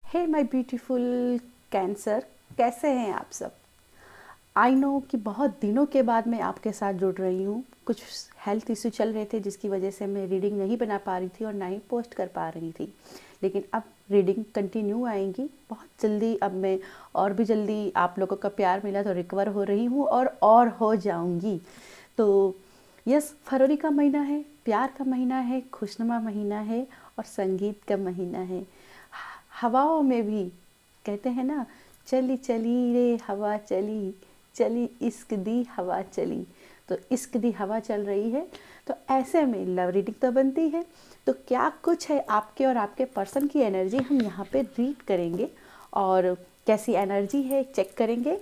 Hey my beautiful cancer, कैसे हैं आप सब। आई नो कि बहुत दिनों के बाद मैं आपके साथ जुड़ रही हूँ। कुछ हेल्थ इशू चल रहे थे जिसकी वजह से मैं रीडिंग नहीं बना पा रही थी और ना ही पोस्ट कर पा रही थी, लेकिन अब रीडिंग कंटिन्यू आएंगी बहुत जल्दी। अब मैं और भी जल्दी आप लोगों का प्यार मिला तो रिकवर हो रही हूँ और हो जाऊँगी। तो यस, फरवरी का महीना है, प्यार का महीना है, खुशनुमा महीना है और संगीत का महीना है। हवाओं में भी कहते हैं ना, चली चली रे हवा चली, चली इश्क दी हवा चली। तो इश्क दी हवा चल रही है, तो ऐसे में लव रीडिंग तो बनती है। तो क्या कुछ है आपके और आपके पर्सन की एनर्जी हम यहाँ पे रीड करेंगे और कैसी एनर्जी है चेक करेंगे।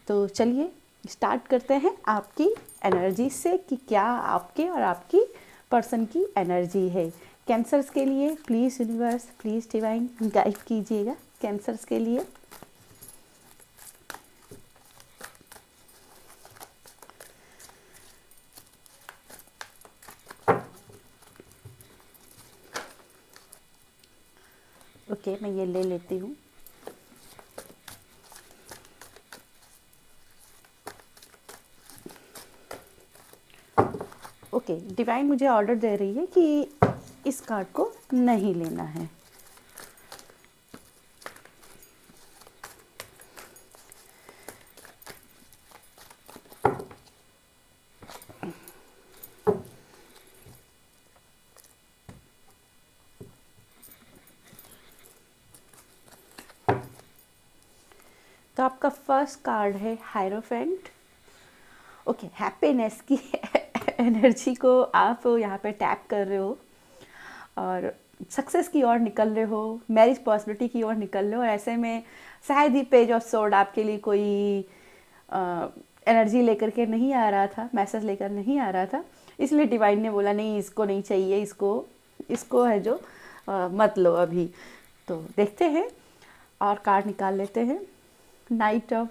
तो चलिए स्टार्ट करते हैं आपकी एनर्जी से कि क्या आपके और आपकी पर्सन की एनर्जी है। कैंसर्स के लिए please universe, please divine guide कीजिएगा कैंसर्स के लिए। ओके, मैं ये ले लेती हूँ। ओके, डिवाइन मुझे ऑर्डर दे रही है कि इस कार्ड को नहीं लेना है। तो आपका फर्स्ट कार्ड है हायरोफेंट। ओके, हैप्पीनेस की एनर्जी को आप यहाँ पे टैप कर रहे हो और सक्सेस की ओर निकल रहे हो, मैरिज पॉसिबिलिटी की ओर निकल रहे हो। और ऐसे में शायद ही पेज ऑफ सोर्ड आपके लिए कोई एनर्जी लेकर के नहीं आ रहा था, मैसेज लेकर नहीं आ रहा था, इसलिए डिवाइन ने बोला नहीं इसको नहीं चाहिए, इसको है जो मत लो अभी। तो देखते हैं और कार्ड निकाल लेते हैं। नाइट ऑफ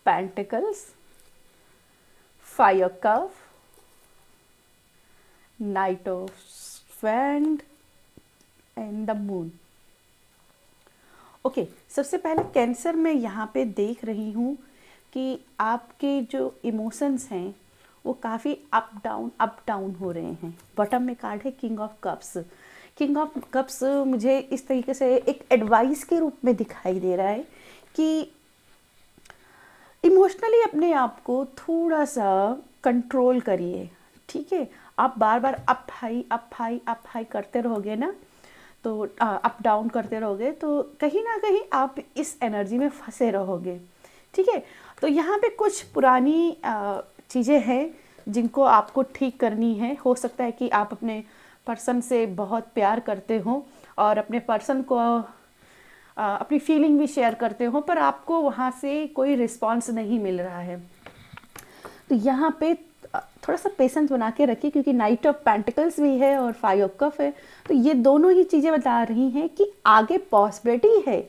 पेंटिकल्स, फायर कव, knight of swords and the moon. Okay, सबसे पहले कैंसर में यहाँ पे देख रही हूँ कि आपके जो इमोशंस हैं वो काफ़ी अप डाउन हो रहे हैं। बॉटम में कार्ड है king of cups. King of cups मुझे इस तरीके से एक एडवाइस के रूप में दिखाई दे रहा है कि इमोशनली अपने आप को थोड़ा सा कंट्रोल करिए, ठीक है। आप बार बार अप हाई करते रहोगे ना, तो अप डाउन करते रहोगे तो कहीं ना कहीं आप इस एनर्जी में फंसे रहोगे, ठीक है। तो यहाँ पे कुछ पुरानी चीज़ें हैं जिनको आपको ठीक करनी है। हो सकता है कि आप अपने पर्सन से बहुत प्यार करते हो और अपने पर्सन को अपनी फीलिंग भी शेयर करते हो, पर आपको वहाँ से कोई रिस्पॉन्स नहीं मिल रहा है। तो यहाँ पे थोड़ा सा पेशेंस बना के रखिए, क्योंकि नाइट ऑफ पेंटिकल्स भी है और फाइव ऑफ कप है। तो ये दोनों ही चीज़ें बता रही हैं कि आगे पॉसिबिलिटी है,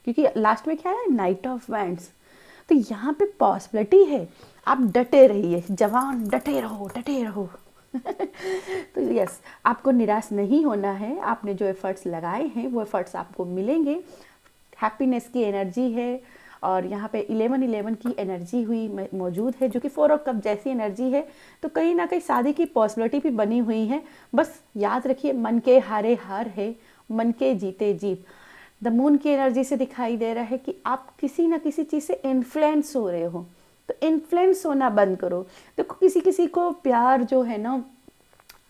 क्योंकि लास्ट में क्या है, नाइट ऑफ वैंड्स। तो यहाँ पे पॉसिबिलिटी है, आप डटे रहिए, जवान डटे रहो तो यस, आपको निराश नहीं होना है। आपने जो एफर्ट्स लगाए हैं वो एफर्ट्स आपको मिलेंगे। हैप्पीनेस की एनर्जी है और यहाँ पे 11 की एनर्जी हुई मौजूद है, जो कि 4 ऑफ कप जैसी एनर्जी है। तो कहीं ना कहीं शादी की पॉसिबिलिटी भी बनी हुई है। बस याद रखिए, मन के हारे हार है, मन के जीते जीत। द मून की एनर्जी से दिखाई दे रहा है कि आप किसी ना किसी चीज़ से इन्फ्लुएंस हो रहे हो, तो इन्फ्लुएंस होना बंद करो। देखो, किसी किसी को प्यार जो है ना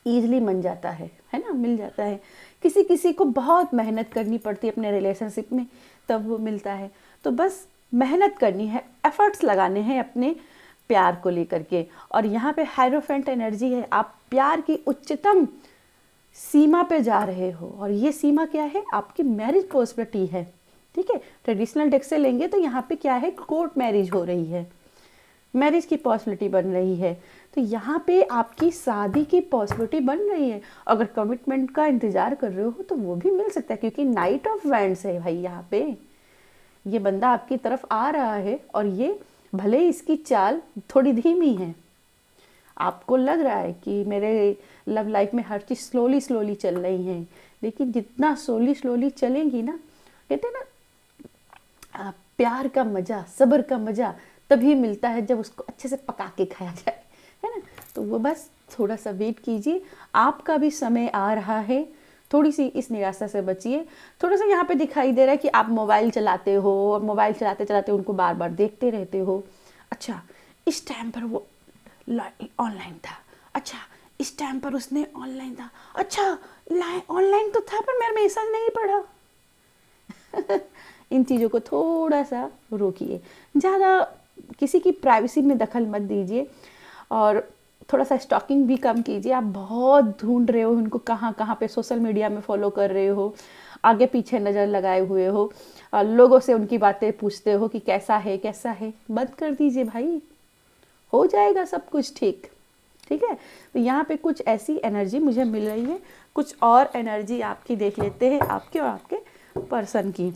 ईजिली मिल जाता है ना, मिल जाता है। किसी किसी को बहुत मेहनत करनी पड़ती है अपने रिलेशनशिप में, तब वो मिलता है। तो बस मेहनत करनी है, एफर्ट्स लगाने हैं अपने प्यार को लेकर के। और यहाँ पे हायरोफेंट एनर्जी है, आप प्यार की उच्चतम सीमा पे जा रहे हो और ये सीमा क्या है, आपकी मैरिज पॉसिबिलिटी है, ठीक है। ट्रेडिशनल डेक से लेंगे तो यहाँ पे क्या है, कोर्ट मैरिज हो रही है, मैरिज की पॉसिबिलिटी बन रही है। तो यहाँ पे आपकी शादी की पॉसिबिलिटी बन रही है। अगर कमिटमेंट का इंतज़ार कर रहे हो तो वो भी मिल सकता है, क्योंकि नाइट ऑफ वैंड्स है भाई। यहाँ पे ये बंदा आपकी तरफ आ रहा है और ये भले इसकी चाल थोड़ी धीमी है, आपको लग रहा है कि मेरे लव लाइफ में हर चीज़ स्लोली चल रही है, लेकिन जितना स्लोली चलेंगी ना, कहते हैं ना प्यार का मज़ा, सब्र का मज़ा तभी मिलता है जब उसको अच्छे से पका के खाया जाए, है ना। तो वो बस थोड़ा सा वेट कीजिए, आपका भी समय आ रहा है। थोड़ी सी इस निराशा से बचिए। थोड़ा सा यहाँ पे दिखाई दे रहा है कि आप मोबाइल चलाते हो और मोबाइल चलाते चलाते उनको बार बार देखते रहते हो। अच्छा, इस टाइम पर वो ऑनलाइन था, अच्छा इस टाइम पर उसने ऑनलाइन था, अच्छा ऑनलाइन तो था पर मेरा मैसेज नहीं पढ़ा। इन चीज़ों को थोड़ा सा रोकिए, ज़्यादा किसी की प्राइवेसी में दखल मत दीजिए और थोड़ा सा स्टॉकिंग भी कम कीजिए। आप बहुत ढूंढ रहे हो उनको, कहाँ कहाँ पे सोशल मीडिया में फॉलो कर रहे हो, आगे पीछे नज़र लगाए हुए हो, लोगों से उनकी बातें पूछते हो कि कैसा है कैसा है। बंद कर दीजिए भाई, हो जाएगा सब कुछ ठीक। ठीक है, तो यहाँ पे कुछ ऐसी एनर्जी मुझे मिल रही है, कुछ और एनर्जी आपकी देख लेते हैं, आपके और आपके पर्सन की।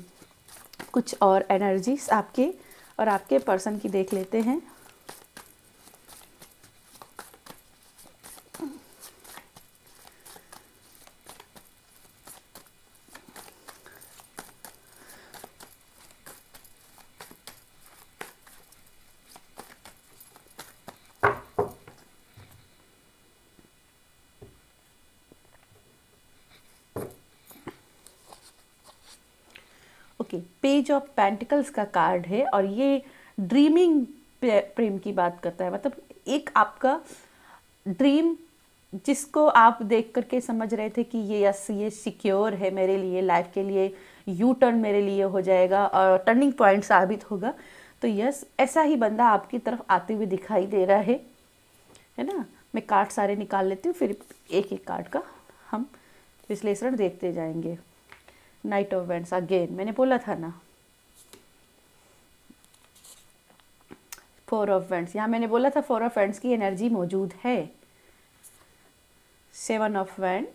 कुछ और एनर्जीज आपके और आपके पर्सन की देख लेते हैं। ओके, पेज ऑफ पेंटिकल्स का कार्ड है और ये ड्रीमिंग प्रेम की बात करता है। मतलब एक आपका ड्रीम जिसको आप देख करके समझ रहे थे कि ये यस ये सिक्योर है मेरे लिए, लाइफ के लिए यू टर्न मेरे लिए हो जाएगा और टर्निंग पॉइंट साबित होगा। तो यस, ऐसा ही बंदा आपकी तरफ आते हुए दिखाई दे रहा है ना। मैं कार्ड सारे निकाल लेती हूँ, फिर एक एक कार्ड का हम विश्लेषण देखते जाएंगे। नाइट ऑफ वेंट्स अगेन, मैंने बोला था ना। 4 ऑफ वेंट्स, यहाँ मैंने बोला था 4 ऑफ वेंट्स की एनर्जी मौजूद है। 7 of went,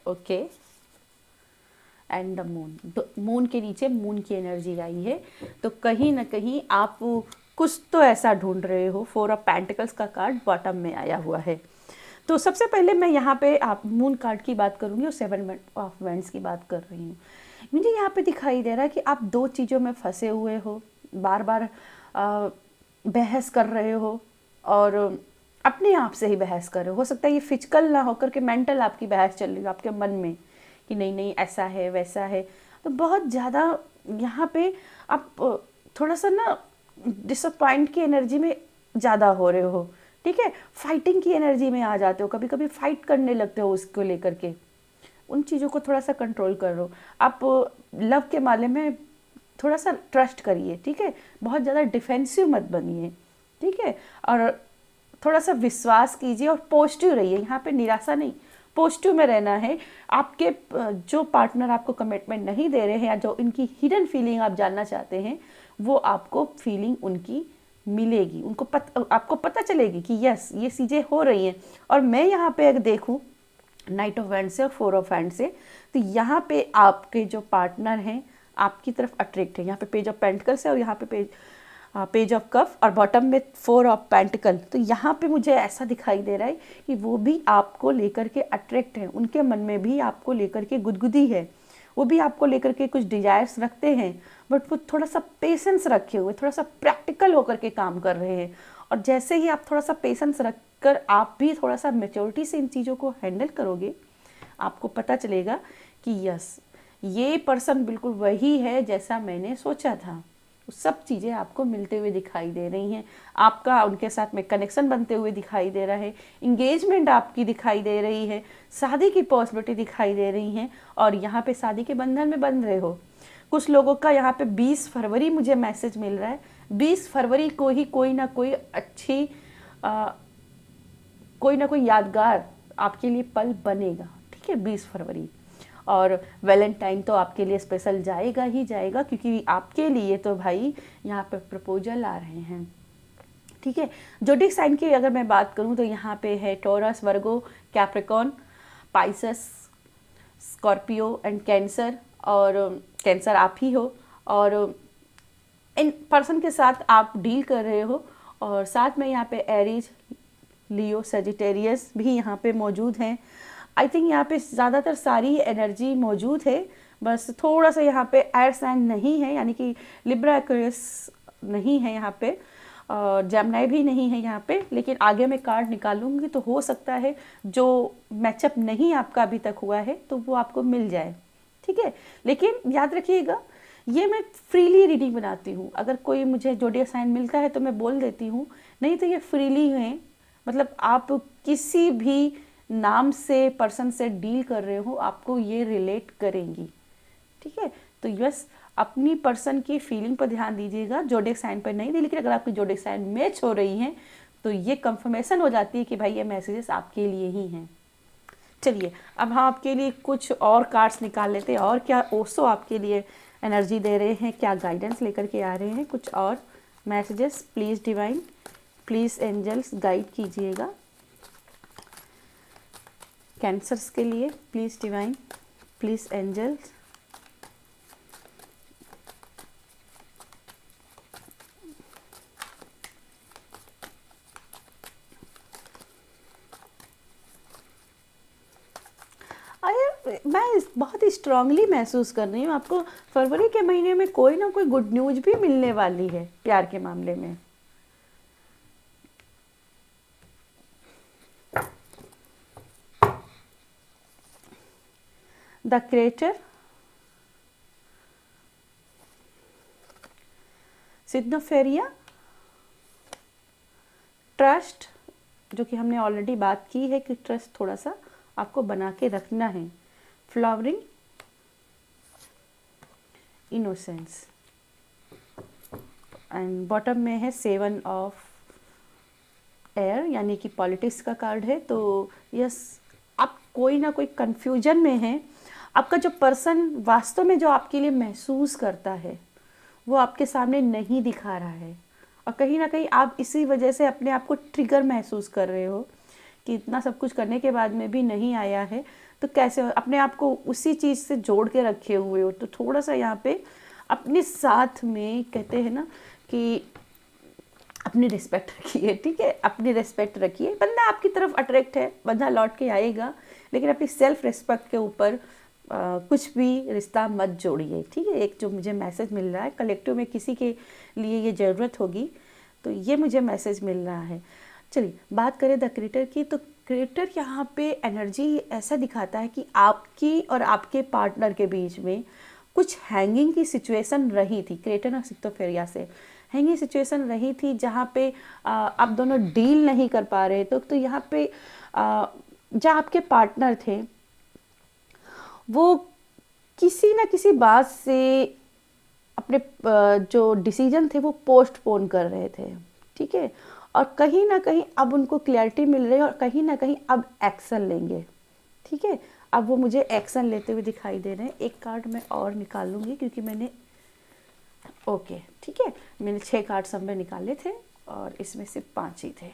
okay, and the moon. Moon के नीचे मून की एनर्जी आई है, तो कहीं ना कहीं आप कुछ तो ऐसा ढूंढ रहे हो। 4 ऑफ पेंटिकल्स का कार्ड बॉटम में आया हुआ है। तो सबसे पहले मैं यहाँ पे आप मून कार्ड की बात करूँगी और 7 ऑफ वेंट्स की बात कर रही हूँ। मुझे यहाँ पे दिखाई दे रहा है कि आप दो चीज़ों में फंसे हुए हो, बार बार बहस कर रहे हो और अपने आप से ही बहस कर रहे हो सकता है ये फिजिकल ना होकर के मेंटल आपकी बहस चल रही हो आपके मन में कि नहीं नहीं ऐसा है वैसा है। तो बहुत ज़्यादा यहाँ पे आप थोड़ा सा ना डिसअपॉइंट की एनर्जी में ज़्यादा हो रहे हो। ठीक है, फाइटिंग की एनर्जी में आ जाते हो, कभी कभी फाइट करने लगते हो उसको लेकर के। उन चीज़ों को थोड़ा सा कंट्रोल करो। आप लव के मामले में थोड़ा सा ट्रस्ट करिए, ठीक है, बहुत ज़्यादा डिफेंसिव मत बनिए, ठीक है, और थोड़ा सा विश्वास कीजिए और पॉजिटिव रहिए। यहाँ पे निराशा नहीं, पॉजिटिव में रहना है। आपके जो पार्टनर आपको कमिटमेंट नहीं दे रहे हैं या जो इनकी हिडन फीलिंग आप जानना चाहते हैं, वो आपको फीलिंग उनकी मिलेगी, उनको आपको पता चलेगी कि यस ये चीज़ें हो रही हैं। और मैं यहाँ पे अगर देखूँ नाइट ऑफ वैंड से और 4 ऑफ वैंड से, तो यहाँ पे आपके जो पार्टनर हैं आपकी तरफ अट्रैक्ट है। यहाँ पे पेज ऑफ पेंटिकल्स है और यहाँ पे पेज ऑफ कप और बॉटम में 4 ऑफ पेंटिकल। तो यहाँ पे मुझे ऐसा दिखाई दे रहा है कि वो भी आपको लेकर के अट्रैक्ट हैं, उनके मन में भी आपको लेकर के गुदगुदी है, वो भी आपको लेकर के कुछ डिजायर्स रखते हैं, बट वो थोड़ा सा पेशेंस रखे हुए, थोड़ा सा प्रैक्टिकल होकर के काम कर रहे हैं। और जैसे ही आप थोड़ा सा पेशेंस रख कर आप भी थोड़ा सा मैच्योरिटी से इन चीज़ों को हैंडल करोगे, आपको पता चलेगा कि यस ये पर्सन बिल्कुल वही है जैसा मैंने सोचा था। सब चीज़ें आपको मिलते हुए दिखाई दे रही हैं, आपका उनके साथ में कनेक्शन बनते हुए दिखाई दे रहा है, इंगेजमेंट आपकी दिखाई दे रही है, शादी की पॉसिबिलिटी दिखाई दे रही हैं और यहाँ पे शादी के बंधन में बंध रहे हो। कुछ लोगों का यहाँ पे 20 फरवरी मुझे मैसेज मिल रहा है, 20 फरवरी को ही कोई ना कोई अच्छी कोई ना कोई यादगार आपके लिए पल बनेगा, ठीक है, 20 फरवरी। और वैलेंटाइन तो आपके लिए स्पेशल जाएगा ही जाएगा, क्योंकि आपके लिए तो भाई यहाँ पे प्रपोजल आ रहे हैं, ठीक है। जोडिक साइन की अगर मैं बात करूँ तो यहाँ पे है taurus, Virgo, Capricorn, Pisces, Scorpio and cancer. और कैंसर आप ही हो और इन पर्सन के साथ आप डील कर रहे हो। और साथ में यहाँ पे एरीज, लियो, सजिटेरियस भी यहाँ पे मौजूद हैं। आई थिंक यहाँ पे ज़्यादातर सारी एनर्जी मौजूद है, बस थोड़ा सा यहाँ पे एयर साइन नहीं है, यानी कि लिब्रा एक्वेरियस नहीं है यहाँ पे, और जेमिनी भी नहीं है यहाँ पे, लेकिन आगे मैं कार्ड निकालूंगी तो हो सकता है जो मैचअप नहीं आपका अभी तक हुआ है तो वो आपको मिल जाए, ठीक है। लेकिन याद रखिएगा, ये मैं फ्रीली रीडिंग बनाती हूँ, अगर कोई मुझे ज़ोडिएक साइन मिलता है तो मैं बोल देती हूँ, नहीं तो ये फ्रीली है, मतलब आप किसी भी नाम से पर्सन से डील कर रहे हो आपको ये रिलेट करेंगी, ठीक है। तो यस, अपनी पर्सन की फीलिंग पर ध्यान दीजिएगा, ज़ोडिएक साइन पर नहीं दी, लेकिन अगर आपकी ज़ोडिएक साइन मैच हो रही हैं तो ये कंफर्मेशन हो जाती है कि भाई ये मैसेजेस आपके लिए ही हैं। चलिए अब हम आपके लिए कुछ और कार्ड्स निकाल लेते हैं, और क्या ओशो आपके लिए एनर्जी दे रहे हैं, क्या गाइडेंस लेकर के आ रहे हैं, कुछ और messages. Please divine, please angels guide कीजिएगा कैंसर्स के लिए, प्लीज़ डिवाइन, प्लीज़ एंजल्स। अरे मैं बहुत ही स्ट्रांगली महसूस कर रही हूँ, आपको फरवरी के महीने में कोई ना कोई गुड न्यूज भी मिलने वाली है प्यार के मामले में। द क्रिएटर, सिग्नोफेरिया, ट्रस्ट, जो कि हमने ऑलरेडी बात की है कि ट्रस्ट थोड़ा सा आपको बना के रखना है, फ्लावरिंग, इनोसेंस, एंड बॉटम में है 7 ऑफ एयर, यानी कि पॉलिटिक्स का कार्ड है। तो यस, आप कोई ना कोई कंफ्यूजन में हैं, आपका जो पर्सन वास्तव में जो आपके लिए महसूस करता है वो आपके सामने नहीं दिखा रहा है, और कहीं ना कहीं आप इसी वजह से अपने आप को ट्रिगर महसूस कर रहे हो कि इतना सब कुछ करने के बाद में भी नहीं आया है, तो कैसे अपने आप को उसी चीज़ से जोड़ के रखे हुए हो। तो थोड़ा सा यहाँ पे अपने साथ में कहते हैं ना कि अपनी रिस्पेक्ट रखिए, ठीक है, अपनी रिस्पेक्ट रखिए। बंदा आपकी तरफ अट्रैक्ट है, बंदा लौट के आएगा, लेकिन अपनी सेल्फ रिस्पेक्ट के ऊपर कुछ भी रिश्ता मत जोड़िए, ठीक है। एक जो मुझे मैसेज मिल रहा है, कलेक्टिव में किसी के लिए ये ज़रूरत होगी, तो ये मुझे मैसेज मिल रहा है। चलिए बात करें द क्रिएटर की, तो क्रिएटर यहाँ पे एनर्जी ऐसा दिखाता है कि आपकी और आपके पार्टनर के बीच में कुछ हैंगिंग की सिचुएशन रही थी। क्रिएटर और सिग्नोफेरिया से हैंगिंग सिचुएशन रही थी, जहाँ पे आप दोनों डील नहीं कर पा रहे, तो यहाँ पे जहाँ आपके पार्टनर थे वो किसी ना किसी बात से अपने जो डिसीजन थे वो पोस्टपोन कर रहे थे, ठीक है, और कहीं ना कहीं अब उनको क्लैरिटी मिल रही है, और कहीं ना कहीं अब एक्शन लेंगे, ठीक है। अब वो मुझे एक्शन लेते हुए दिखाई दे रहे हैं। एक कार्ड मैं और निकाल लूँगी, क्योंकि मैंने ओके, ठीक है, मैंने 6 कार्ड सब में निकाले थे और इसमें सिर्फ 5 ही थे,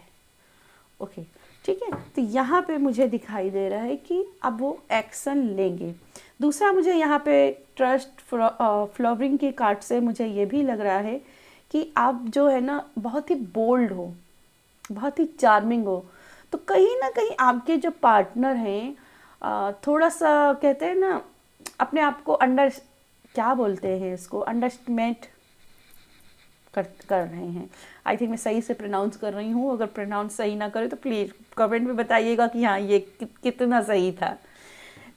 ओके, ठीक है। तो यहाँ पे मुझे दिखाई दे रहा है कि अब वो एक्शन लेंगे। दूसरा मुझे यहाँ पे ट्रस्ट, फ्लावरिंग के कार्ड से मुझे ये भी लग रहा है कि आप जो है ना बहुत ही बोल्ड हो, बहुत ही चार्मिंग हो, तो कहीं ना कहीं आपके जो पार्टनर हैं थोड़ा सा कहते हैं ना अपने आप को क्या बोलते हैं इसको, अंडरस्टिमेट कर रहे हैं। आई थिंक मैं सही से प्रोनाउंस कर रही हूँ, अगर प्रोनाउंस सही ना करे तो प्लीज़ कमेंट में बताइएगा कि हाँ ये कितना सही था।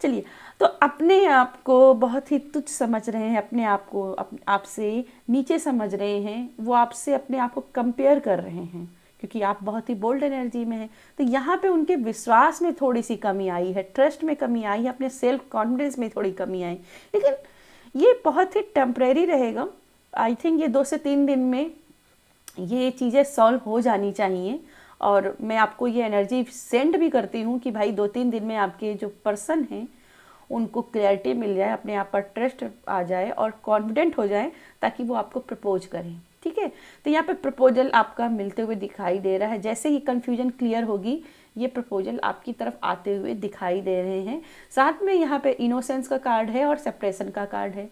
चलिए, तो अपने आप को बहुत ही तुच्छ समझ रहे हैं, अपने आप को आपसे नीचे समझ रहे हैं, वो आपसे अपने आप को कंपेयर कर रहे हैं, क्योंकि आप बहुत ही बोल्ड एनर्जी में हैं। तो यहाँ पे उनके विश्वास में थोड़ी सी कमी आई है, ट्रस्ट में कमी आई है, अपने सेल्फ कॉन्फिडेंस में थोड़ी कमी आई, लेकिन ये बहुत ही टेम्परेरी रहेगा। आई थिंक ये 2 से 3 दिन में ये चीज़ें सॉल्व हो जानी चाहिए, और मैं आपको ये एनर्जी सेंड भी करती हूँ कि भाई 2-3 दिन में आपके जो पर्सन हैं उनको क्लैरिटी मिल जाए, अपने आप पर ट्रस्ट आ जाए और कॉन्फिडेंट हो जाए, ताकि वो आपको प्रपोज करें, ठीक है। तो यहाँ पे प्रपोजल आपका मिलते हुए दिखाई दे रहा है। जैसे ही कन्फ्यूजन क्लियर होगी, ये प्रपोजल आपकी तरफ आते हुए दिखाई दे रहे हैं। साथ में यहाँ पे इनोसेंस का कार्ड है और सेपरेशन का कार्ड है।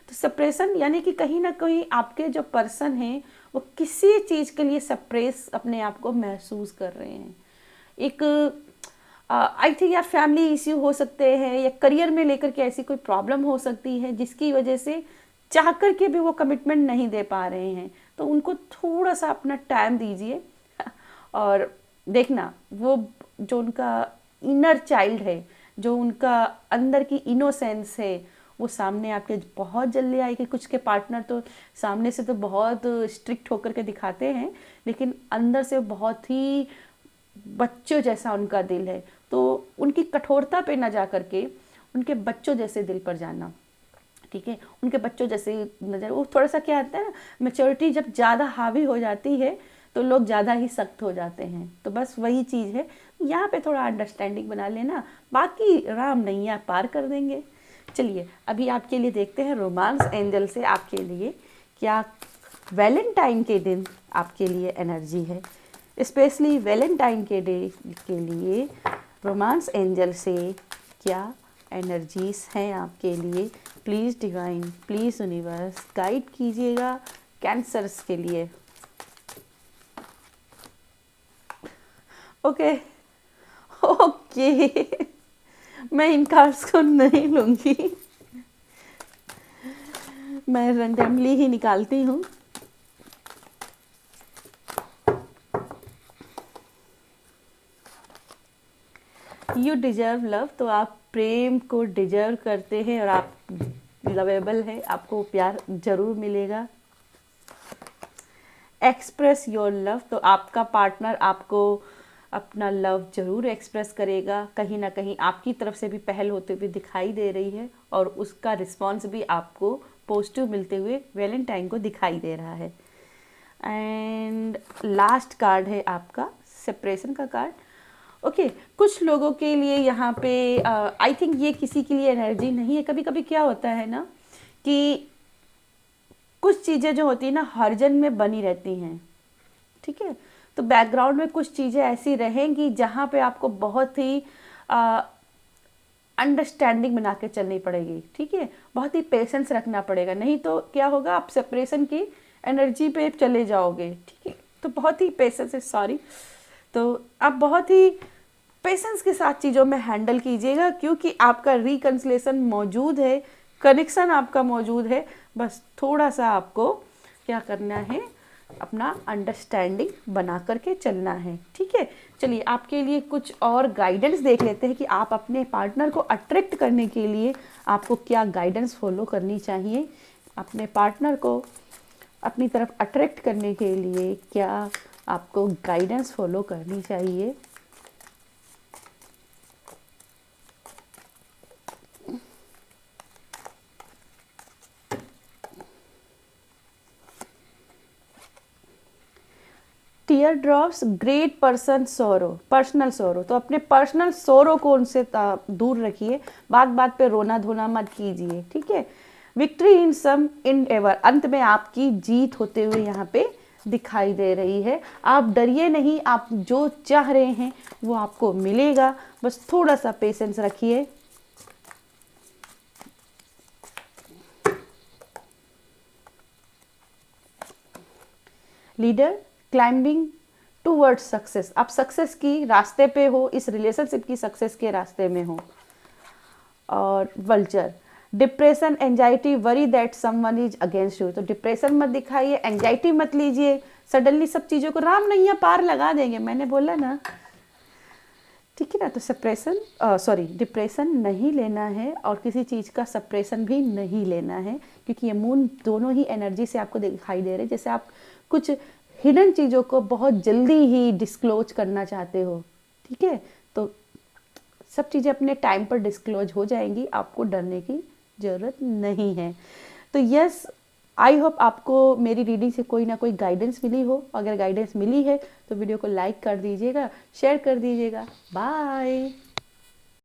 तो सेपरेशन यानी कि कहीं ना कहीं आपके जो पर्सन हैं वो किसी चीज़ के लिए सप्रेस अपने आप को महसूस कर रहे हैं। एक आई थिंक या फैमिली इश्यू हो सकते हैं या करियर में लेकर के ऐसी कोई प्रॉब्लम हो सकती है जिसकी वजह से चाह कर के भी वो कमिटमेंट नहीं दे पा रहे हैं। तो उनको थोड़ा सा अपना टाइम दीजिए और देखना वो जो उनका इनर चाइल्ड है, जो उनका अंदर की इनोसेंस है, वो सामने आपके बहुत जल्दी आएगी। कुछ के पार्टनर तो सामने से तो बहुत स्ट्रिक्ट होकर के दिखाते हैं, लेकिन अंदर से बहुत ही बच्चों जैसा उनका दिल है। तो उनकी कठोरता पे ना जा करके उनके बच्चों जैसे दिल पर जाना, ठीक है, उनके बच्चों जैसे नज़र। वो थोड़ा सा क्या आता है ना, मैच्योरिटी जब ज़्यादा हावी हो जाती है तो लोग ज़्यादा ही सख्त हो जाते हैं। तो बस वही चीज़ है, यहाँ पे थोड़ा अंडरस्टैंडिंग बना लेना, बाकी राम नैया पार कर देंगे। चलिए अभी आपके लिए देखते हैं रोमांस एंजल से आपके लिए क्या वैलेंटाइन के दिन आपके लिए एनर्जी है। स्पेशली वैलेंटाइन के डे के लिए रोमांस एंजल से क्या एनर्जीज हैं आपके लिए। Please divine, please universe guide कीजिएगा कैंसर्स के लिए। ओके ओके मैं इन कार्ड्स को नहीं लूँगी, मैं रैंडमली ही निकालती हूँ। यू डिजर्व लव, तो आप प्रेम को डिजर्व करते हैं और आप लवेबल है, आपको प्यार जरूर मिलेगा। एक्सप्रेस योर लव, तो आपका पार्टनर आपको अपना लव जरूर एक्सप्रेस करेगा। कहीं ना कहीं आपकी तरफ से भी पहल होते हुए दिखाई दे रही है और उसका रिस्पॉन्स भी आपको पॉजिटिव मिलते हुए वैलेंटाइन को दिखाई दे रहा है। एंड लास्ट कार्ड है आपका सेपरेशन का कार्ड। ओके कुछ लोगों के लिए यहाँ पे आई थिंक ये किसी के लिए एनर्जी नहीं है। कभी कभी क्या होता है ना कि कुछ चीज़ें जो होती है ना हर जन में बनी रहती हैं, ठीक है, तो बैकग्राउंड में कुछ चीज़ें ऐसी रहेंगी जहाँ पे आपको बहुत ही अंडरस्टैंडिंग बना के चलनी पड़ेगी, ठीक है, बहुत ही पेशेंस रखना पड़ेगा, नहीं तो क्या होगा आप सेपरेशन की एनर्जी पे चले जाओगे, ठीक है। तो बहुत ही पेशेंस है, सॉरी, तो आप बहुत ही पेशेंस के साथ चीज़ों में हैंडल कीजिएगा क्योंकि आपका रिकन्सिलेशन मौजूद है, कनेक्शन आपका मौजूद है। बस थोड़ा सा आपको क्या करना है, अपना अंडरस्टैंडिंग बना करके चलना है, ठीक है। चलिए आपके लिए कुछ और गाइडेंस देख लेते हैं कि आप अपने पार्टनर को अट्रैक्ट करने के लिए आपको क्या गाइडेंस फॉलो करनी चाहिए। अपने पार्टनर को अपनी तरफ अट्रैक्ट करने के लिए क्या आपको गाइडेंस फॉलो करनी चाहिए। टीयर ड्रॉप्स, ग्रेट पर्सन सोरो, पर्सनल सोरो, तो अपने पर्सनल सोरो को उनसे दूर रखिए, बात बात पे रोना धोना मत कीजिए, ठीक है। Victory in some in ever, अंत में आपकी जीत होते हुए यहाँ पे दिखाई दे रही है। आप डरिए नहीं, आप जो चाह रहे हैं वो आपको मिलेगा, बस थोड़ा सा पेशेंस रखिए। लीडर, क्लाइंबिंग टूवर्ड्स सक्सेस, आप सक्सेस की रास्ते पे हो, इस रिलेशनशिप की सक्सेस के रास्ते में हो। और vulture, depression, anxiety, worry that someone is against you, तो डिप्रेशन मत दिखाइए, एंजाइटी मत लीजिए, सडनली सब चीज़ों को राम नैया पार लगा देंगे, मैंने बोला ना, ठीक है ना। तो सप्रेशन डिप्रेशन नहीं लेना है और किसी चीज़ का सप्रेशन भी नहीं लेना है क्योंकि ये मून दोनों ही एनर्जी से आपको दिखाई दे रहे हैं जैसे आप कुछ हिडन चीज़ों को बहुत जल्दी ही डिस्क्लोज करना चाहते हो, ठीक है। तो सब चीज़ें अपने टाइम पर डिस्क्लोज हो जाएंगी, आपको डरने की ज़रूरत नहीं है। तो यस, आई होप आपको मेरी रीडिंग से कोई ना कोई गाइडेंस मिली हो। अगर गाइडेंस मिली है तो वीडियो को लाइक कर दीजिएगा, शेयर कर दीजिएगा। बाय।